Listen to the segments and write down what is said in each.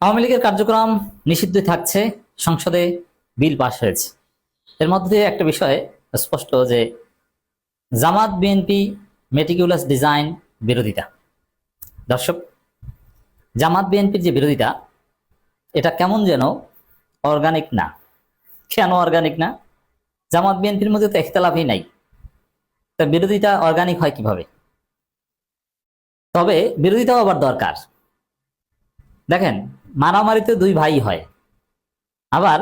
আওয়ামী লীগের কার্যক্রম নিষিদ্ধ থাকছে, সংসদে বিল পাস হয়েছে। এর মধ্যে একটা বিষয় স্পষ্ট যে জামাত বিএনপি মেটিকুলাস ডিজাইন বিরোধিতা। দর্শক, জামাত বিএনপির যে বিরোধিতা, এটা কেমন যেন অর্গানিক না। কেন অর্গানিক না? জামাত বিএনপির মধ্যে তো ইখতিলাফই নাই, তা বিরোধিতা অর্গানিক হয় কিভাবে? তবে বিরোধিতাও আবার দরকার। দেখেন, মারামারিতে দুই ভাই হয়, আবার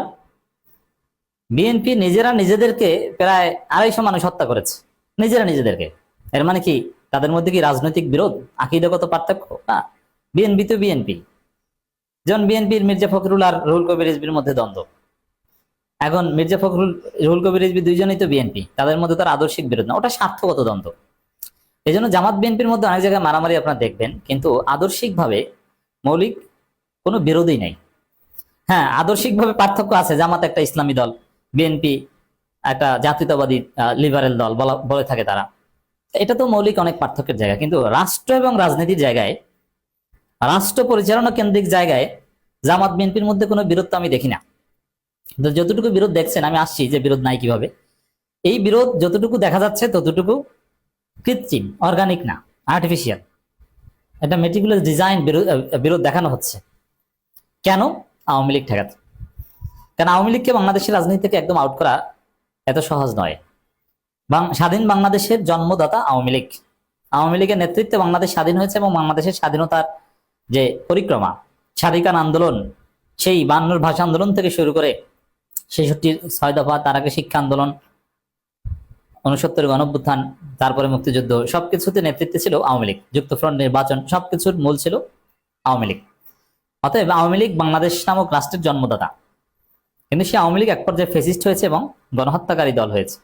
বিএনপি নিজেরা নিজেদেরকে প্রায় 250 মানুষ হত্যা করেছে, নিজেরা নিজেদেরকে। এর মানে কি তাদের মধ্যে কি রাজনৈতিক বিরোধ, আকীদাগত পার্থক্য? না, বিএনপি তো বিএনপি। যেমন বিএনপির মির্জা ফখরুল আর রুহুল কবির রিজভির মধ্যে দ্বন্দ্ব। এখন মির্জা ফখরুল, রুহুল কবির রিজভী দুইজনই তো বিএনপি, তাদের মধ্যে তার আদর্শিক বিরোধ না, ওটা স্বার্থগত দ্বন্দ্ব। এই জন্য জামাত বিএনপির মধ্যে অনেক জায়গায় মারামারি আপনারা দেখবেন, কিন্তু আদর্শিকভাবে মৌলিক কোনো বিরোধই নাই। হ্যাঁ, আদর্শিকভাবে পার্থক্য আছে। জামাত একটা ইসলামী দল, বিএনপি একটা জাতীয়তাবাদী লিবারেল দল বলে থাকে তারা। এটা তো মৌলিক অনেক পার্থক্যের জায়গা, কিন্তু রাষ্ট্র এবং রাজনীতির জায়গায়, রাষ্ট্র পরিচালনা কেন্দ্রিক জায়গায় জামাত বিএনপির মধ্যে কোনো বিরোধ তো আমি দেখি না। কিন্তু যতটুকু বিরোধ দেখছেন, আমি আসছি যে বিরোধ নাই কিভাবে। এই বিরোধ যতটুকু দেখা যাচ্ছে ততটুকু কৃত্রিম, অর্গানিক না, আর্টিফিশিয়াল। এটা মেটিকুলাস ডিজাইন বিরোধ দেখানো হচ্ছে। কেন? আওয়ামী লীগ ঠেকাতে। কারণ আওয়ামী লীগকে বাংলাদেশের রাজনীতি থেকে একদম আউট করা এত সহজ নয়। স্বাধীন বাংলাদেশের জন্মদাতা আওয়ামী লীগ। আওয়ামী লীগের নেতৃত্বে বাংলাদেশ স্বাধীন হয়েছে এবং বাংলাদেশের স্বাধীনতার যে পরিক্রমা, স্বাধিকার আন্দোলন, সেই 52 ভাষা আন্দোলন থেকে শুরু করে 66 6 দফা, তার আগে শিক্ষা আন্দোলন, 69 গণঅভ্যুত্থান, তারপরে মুক্তিযুদ্ধ, সবকিছুতে নেতৃত্বে ছিল আওয়ামী লীগ। যুক্তফ্রন্ট, নির্বাচন, সবকিছুর মূল ছিল আওয়ামী লীগ। অতএব আওয়ামী লীগ বাংলাদেশ নামক রাষ্ট্রের জন্মদাতা। কিন্তু সে আওয়ামী লীগ এক পর্যায়ে ফেসিস্ট হয়েছে এবং গণহত্যাকারী দল হয়েছে।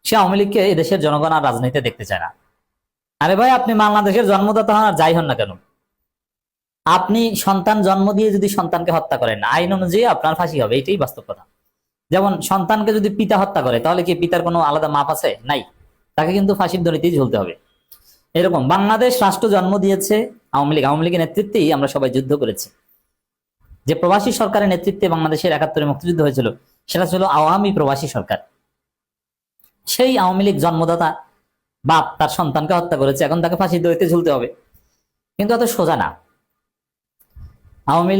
সে আওয়ামী লীগকে এদেশের জনগণ আর রাজনীতিতে দেখতে চায় না। আরে ভাই, আপনি বাংলাদেশের জন্মদাতা হন আর যাই হন না কেন, আপনি সন্তান জন্ম দিয়ে যদি সন্তানকে হত্যা করেন, আইন অনুযায়ী আপনার ফাঁসি হবে, এটাই বাস্তব কথা। যেমন সন্তানকে যদি পিতা হত্যা করে, তাহলে কি পিতার কোনো আলাদা মাপ আছে? নাই, তাকে কিন্তু ফাঁসির দড়িতেই ঝুলতে হবে। এরকম বাংলাদেশ রাষ্ট্র জন্ম দিয়েছে আওয়ামী লীগ। আওয়ামী লীগের নেতৃত্বেই আমরা সবাই যুদ্ধ করেছি। যে প্রবাসী সরকারের নেতৃত্বে বাংলাদেশের 71 মুক্তিযুদ্ধ হয়েছিল, সেটা ছিল আওয়ামী প্রবাসী সরকার। সেই আওয়ামী লীগ জন্মদাতা বাপ তার সন্তানকে হত্যা করেছে, এখন তাকে ফাঁসির দড়িতে ঝুলতে হবে। কিন্তু এত সোজা না। আওয়ামী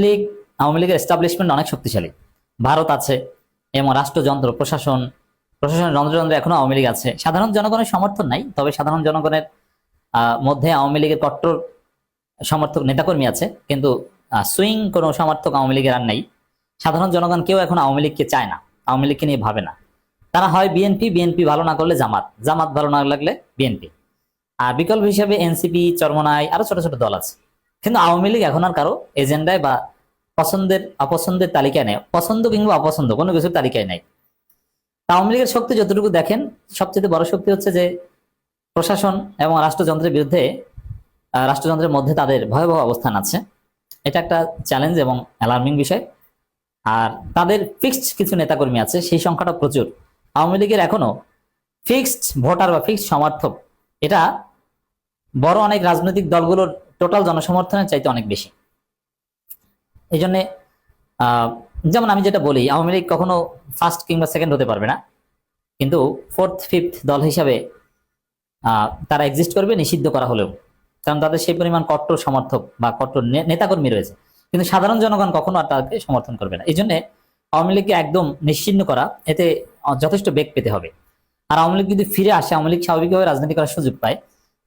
লীগের এস্টাবলিশমেন্ট অনেক শক্তিশালী। ভারত আছে এবং রাষ্ট্রযন্ত্র, প্রশাসনের যন্ত্রযন্ত্র এখনো আওয়ামী লীগ আছে। সাধারণ জনগণের সমর্থন নাই, তবে সাধারণ জনগণের মধ্যে আওয়ামী লীগের কট্টর সমর্থক নেতাকর্মী আছে, কিন্তু সুইং কোনো সমর্থক আওয়ামী লীগের আর নেই। সাধারণ জনগণ কেউ এখন আওয়ামী লীগকে চায় না, আওয়ামী লীগকে নিয়ে ভাবে না। তারা হয় বিএনপি, বিএনপি ভালো না করলে জামাত, জামাত ভালো না লাগলে বিএনপি, আর বিকল্প হিসেবে এনসিপি, চরমনাই, আরো ছোট ছোট দল আছে। কিন্তু আওয়ামী লীগ এখন আর কারো এজেন্ডায় বা পছন্দের অপছন্দের তালিকায় নেই, পছন্দ কিংবা অপছন্দ কোনো কিছুর তালিকায় নেই। আওয়ামী লীগের শক্তি যতটুকু দেখেন, সবচেয়ে বড় শক্তি হচ্ছে যে প্রশাসন এবং রাষ্ট্রযন্ত্রের বিরুদ্ধে, রাষ্ট্রযন্ত্রের মধ্যে তাদের ভয়াবহ অবস্থান আছে। এটা একটা চ্যালেঞ্জ এবং অ্যালার্মিং বিষয়। আর তাদের ফিক্সড কিছু নেতাকর্মী আছে, সেই সংখ্যাটা প্রচুর। আওয়ামী লীগের এখনো ফিক্সড ভোটার বা ফিক্সড সমর্থক, এটা বড় অনেক রাজনৈতিক দলগুলোর টোটাল জনসমর্থনের চাইতে অনেক বেশি। এই জন্য যেমন আমি যেটা বলি, আওয়ামী লীগ কখনো ফার্স্ট কিংবা সেকেন্ড হতে পারবে না, কিন্তু ফোর্থ ফিফথ দল হিসাবে তারা এক্সিস্ট করবে, নিষিদ্ধ করা হলেও। কারণ তাদের সেই পরিমাণ কট্টর সমর্থক বা কট্টর নেতাকর্মী রয়েছে। কিন্তু সাধারণ জনগণ কখনো আর তাদেরকে সমর্থন করবে না। এই জন্য আওয়ামী লীগকে একদম নিশ্চিহ্ন করা, এতে যথেষ্ট বেগ পেতে হবে। আর আওয়ামী লীগ যদি ফিরে আসে, আওয়ামী লীগ স্বাভাবিকভাবে রাজনীতি করার সুযোগ পায়,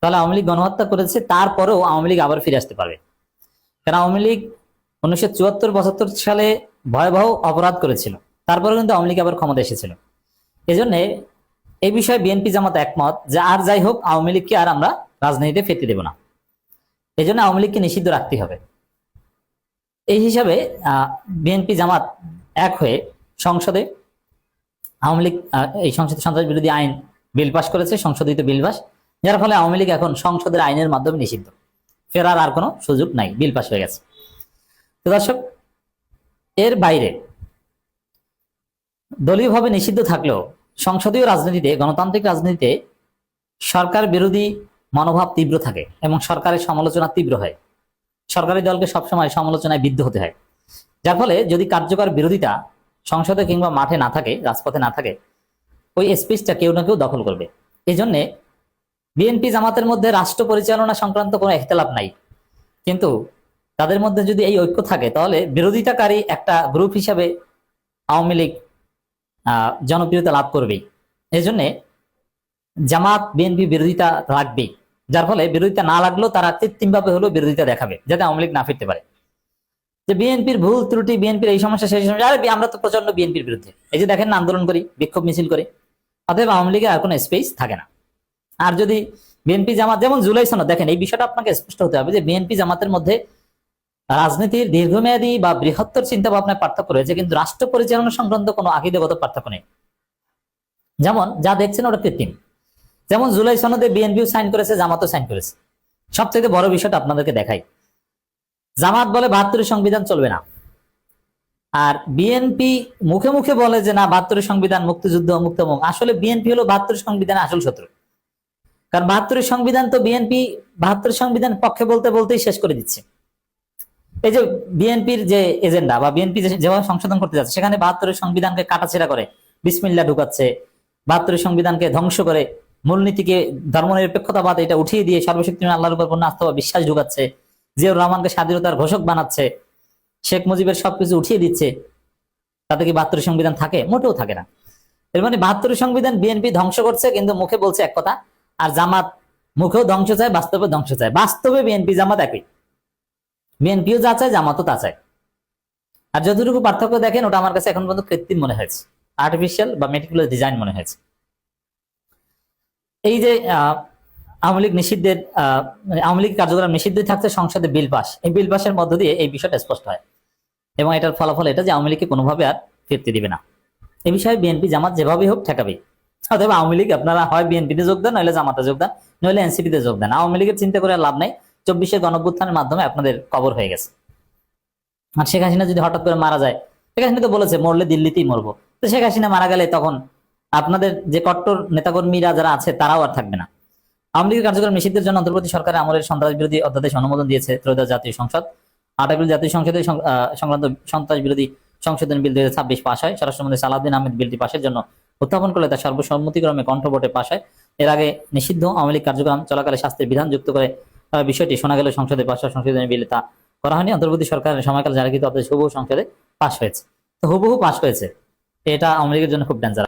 তাহলে আওয়ামী লীগ গণহত্যা করেছে, তারপরেও আওয়ামী লীগ আবার ফিরে আসতে পারবে। কারণ আওয়ামী লীগ 1974-75 সালে ভয়াবহ অপরাধ করেছিল, তারপরে কিন্তু আওয়ামী লীগ আবার ক্ষমতা এসেছিল। এই জন্য এই বিষয়ে বিএনপি জামাত একমত যে আর যাই হোক, আওয়ামী লীগকে আর আমরা রাজনীতিতে ফিরতে দেব না। এই জন্য আওয়ামী লীগকে নিষিদ্ধ রাখতে হবে। এই হিসাবে বিএনপি জামাত এক হয়ে সংসদে আওয়ামী লীগ এই সংসদ সন্ত্রাস বিরোধী আইন বিল পাস করেছে, সংশোধিত বিল পাস, যার ফলে আওয়ামী লীগ এখন সংসদের আইনের মাধ্যমে নিষিদ্ধ, ফেরার আর কোনো সুযোগ নাই, বিল পাস হয়ে গেছে। তো দর্শক, এর বাইরে দলীয়ভাবে নিষিদ্ধ থাকলেও সংসদীয় রাজনীতিতে, গণতান্ত্রিক রাজনীতিতে সরকার বিরোধী মনোভাব তীব্র থাকে এবং সরকারের সমালোচনা তীব্র হয়। সরকারি দলকে সবসময় সমালোচনায় বিদ্ধ হতে হয়, যার ফলে যদি কার্যকর বিরোধিতা সংসদে কিংবা মাঠে না থাকে, রাজপথে না থাকে, ওই স্পেসটা কেউ না কেউ দখল করবে। এই জন্যে বিএনপি জামাতের মধ্যে রাষ্ট্র পরিচালনা সংক্রান্ত কোনো ইখতিলাফ নাই, কিন্তু তাদের মধ্যে যদি এই ঐক্য থাকে তাহলে বিরোধিতাকারী একটা গ্রুপ হিসাবে আওয়ামী লীগ জনপ্রিয়তা লাভ করবেই। এই জন্যে জামাত বিএনপি বিরোধিতা লাগবেই, যার ফলে বিরোধিতা না লাগলেও তারা কৃত্রিমভাবে হলেও বিরোধিতা দেখাবে যাতে আওয়ামী লীগ না ফিরতে পারে। যে বিএনপির ভুল ত্রুটি, বিএনপির এই সমস্যা সেই সমস্যা, আরে আমরা তো প্রচন্ড বিএনপির বিরুদ্ধে, এই যে দেখেন না আন্দোলন করি, বিক্ষোভ মিছিল করি, অতএব আওয়ামী লীগের আর কোনো স্পেস থাকে না। আর যদি বিএনপি জামাত, যেমন জুলাই সনদ, দেখেন এই বিষয়টা আপনাকে স্পষ্ট হতে হবে যে বিএনপি জামাতের মধ্যে রাজনীতির দীর্ঘমেয়াদী বা বৃহত্তর চিন্তা ভাবনায় পার্থক্য রয়েছে, কিন্তু রাষ্ট্র পরিচালনা সংক্রান্ত কোনো আকীদাগত পার্থক্য নেই। যেমন যা দেখছেন ওটা কৃত্রিম। যেমন জুলাই সনদে বিএনপিও সাইন করেছে, জামাতও সাইন করেছে। সবচেয়ে বড় বিষয়টা আপনাদেরকে দেখাই, জামাত বলে ৭২ সংবিধান চলবে না, আর বিএনপি মুখে মুখে বলে যে না ৭২ সংবিধান, মুক্তিযুদ্ধ, মুক্তমুখ। আসলে বিএনপি হলো ৭২ সংবিধানের আসল শত্রু, কারণ ৭২ সংবিধান তো বিএনপি ৭২ সংবিধান পক্ষে বলতে বলতেই শেষ করে দিচ্ছে। এই যে বিএনপির যে এজেন্ডা বা বিএনপি যেভাবে সংশোধন করতে যাচ্ছে, সেখানে ৭২ সংবিধানকে কাটাছেড়া করে বিসমিল্লাহ ঢুকাচ্ছে, ৭২ সংবিধানকে ধ্বংস করে মূলনীতিকে, ধর্মনিরপেক্ষতাবাদ এটা উঠিয়ে দিয়ে সর্বশক্তিমান আল্লাহর উপর পূর্ণ আস্থা বা বিশ্বাস ঢুকাচ্ছে, জিয়াউর রহমানকে স্বাধীনতার ঘোষক বানাচ্ছে, শেখ মুজিবের সবকিছু উঠিয়ে দিচ্ছে। তাতে কি ৭২ সংবিধান থাকে? মোটেও থাকে না। এর মানে ৭২ সংবিধান বিএনপি ধ্বংস করছে, কিন্তু মুখে বলছে এক কথা, আর জামাত মুখেও ধ্বংস চায়, বাস্তবে ধ্বংস চায়। বাস্তবে বিএনপি জামাত একই, বিএনপিও যা চায় জামাতও তা চায়। আর যতটুকু পার্থক্য দেখেন ওটা আমার কাছে এখন পর্যন্ত কৃত্রিম মনে হয়েছে, আর্টিফিশিয়াল বা মেটিকুলার ডিজাইন মনে হয়েছে। এই যে আওয়ামী লীগ নিষিদ্ধের আওয়ামী লীগ কার্যক্রম নিষিদ্ধ থাকছে সংসদে বিল পাস, এই বিল পাসের মধ্য দিয়ে এই বিষয়টা স্পষ্ট হয়, এবং এটার ফলাফল এটা যে আওয়ামী লীগকে কোনোভাবে আর ফিরতে দিবে না। এই বিষয়ে বিএনপি জামাত যেভাবেই হোক ঠেকাবে। অতএব আওয়ামী লীগ আপনারা হয় বিএনপিতে যোগ দেন, নইলে জামাতে যোগ দেন, নইলে এনসিপিতে যোগ দেন। আওয়ামী লীগের চিন্তা করে লাভ নাই, ২৪শে গণঅভ্যুত্থানের মাধ্যমে আপনাদের কবর হয়ে গেছে। আর শেখ হাসিনা যদি হঠাৎ করে মারা যায়, শেখ হাসিনা তো বলেছে মরলে দিল্লিতেই মরবো, তো শেখ হাসিনা মারা গেলে তখন আপনাদের যে কট্টর নেতাকর্মীরা যারা আছে তারাও আর থাকবে না। আওয়ামী লীগের কার্যক্রম নিষিদ্ধের জন্য অন্তর্বর্তী সরকারের আমলের সন্ত্রাস বিরোধী অধ্যাদেশ অনুমোদন দিয়েছে ত্রয়োদশ জাতীয় সংসদ। ৮ এপ্রিল জাতীয় সংসদে সংক্রান্ত সন্ত্রাস বিরোধী সংশোধন বিল ২০২৬ পাস হয়। স্বরাষ্ট্রমন্ত্রী সালাউদ্দিন আহমেদ বিলটি পাশের জন্য উত্থাপন করলে তা সর্বসম্মতিক্রমে কণ্ঠভোটে পাস হয়। এর আগে নিষিদ্ধ আওয়ামী লীগ কার্যক্রম চলাকালে শাস্তির বিধান যুক্ত করে বিষয়টি শোনা গেল সংসদে পাস হওয়া সংশোধনী বিলে তা করা হয়নি। অন্তর্বর্তী সরকারের সময়কাল জারিকৃত অধ্যাদেশ হুবহু সংসদে পাস হয়েছে। তো হুবহু পাস হয়েছে, এটা আওয়ামী লীগের জন্য খুব ডেঞ্জারাস।